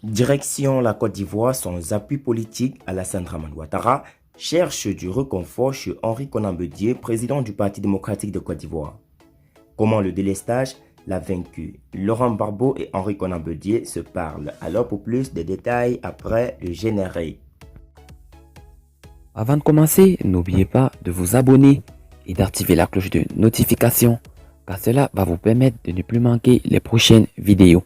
Direction la Côte d'Ivoire, sans appui politique, Alassane Dramane Ouattara cherche du réconfort chez Henri Konan Bédié, président du Parti démocratique de Côte d'Ivoire. Comment le délestage l'a vaincu? Laurent Gbagbo et Henri Konan Bédié se parlent. Alors pour plus de détails après le générique. Avant de commencer, n'oubliez pas de vous abonner et d'activer la cloche de notification car cela va vous permettre de ne plus manquer les prochaines vidéos.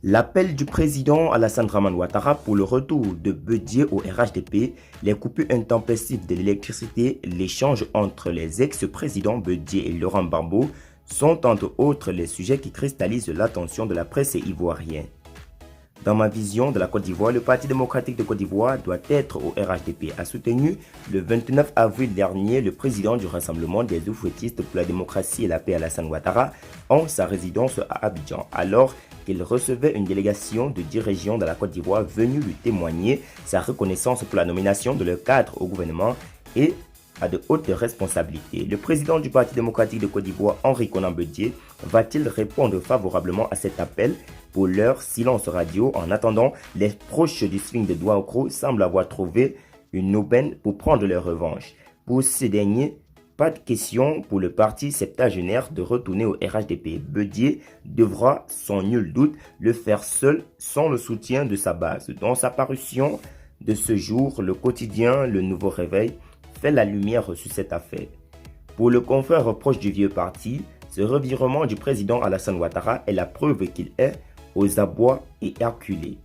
L'appel du président Alassane Dramane Ouattara pour le retour de Bédié au RHDP, les coupures intempestives de l'électricité, l'échange entre les ex-présidents Bédié et Laurent Gbagbo sont entre autres les sujets qui cristallisent l'attention de la presse ivoirienne. Dans ma vision de la Côte d'Ivoire, le Parti démocratique de Côte d'Ivoire doit être au RHDP, a soutenu le 29 avril dernier le président du Rassemblement des oufouettistes pour la démocratie et la paix Alassane Ouattara en sa résidence à Abidjan, alors qu'il recevait une délégation de 10 régions de la Côte d'Ivoire venue lui témoigner sa reconnaissance pour la nomination de leur cadre au gouvernement et à de hautes responsabilités. Le président du Parti démocratique de Côte d'Ivoire, Henri Konan Bédié, va-t-il répondre favorablement à cet appel? Pour l'heure, silence radio. En attendant, les proches du swing de Douaokro semblent avoir trouvé une aubaine pour prendre leur revanche. Pour ces derniers, pas de question pour le parti septagénaire de retourner au RHDP. Bédié devra sans nul doute le faire seul sans le soutien de sa base. Dans sa parution de ce jour, le quotidien Le Nouveau Réveil fait la lumière sur cette affaire. Pour le confrère proche du vieux parti, ce revirement du président Alassane Ouattara est la preuve qu'il est aux abois et herculés.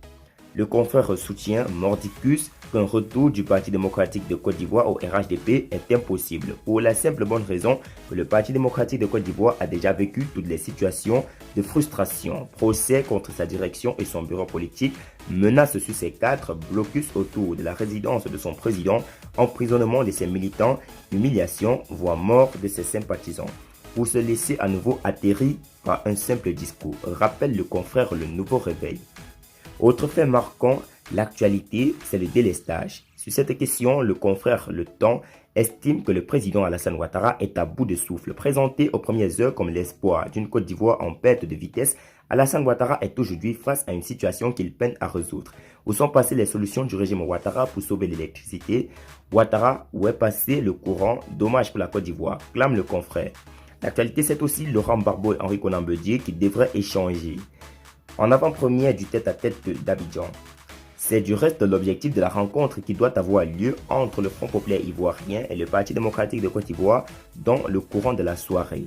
Le confrère soutient mordicus qu'un retour du Parti démocratique de Côte d'Ivoire au RHDP est impossible, pour la simple bonne raison que le Parti démocratique de Côte d'Ivoire a déjà vécu toutes les situations de frustration, procès contre sa direction et son bureau politique, menaces sur ses cadres, blocus autour de la résidence de son président, emprisonnement de ses militants, humiliation, voire mort de ses sympathisants, pour se laisser à nouveau atterrir par un simple discours, rappelle le confrère Le Nouveau Réveil. Autre fait marquant, l'actualité, c'est le délestage. Sur cette question, le confrère Le Temps estime que le président Alassane Ouattara est à bout de souffle. Présenté aux premières heures comme l'espoir d'une Côte d'Ivoire en perte de vitesse, Alassane Ouattara est aujourd'hui face à une situation qu'il peine à résoudre. Où sont passées les solutions du régime Ouattara pour sauver l'électricité? Ouattara, où est passé le courant? Dommage pour la Côte d'Ivoire, clame le confrère. L'actualité, c'est aussi Laurent Gbagbo et Henri Konan Bédié qui devraient échanger. En avant-première du tête-à-tête d'Abidjan. C'est du reste l'objectif de la rencontre qui doit avoir lieu entre le Front populaire ivoirien et le Parti démocratique de Côte d'Ivoire dans le courant de la soirée.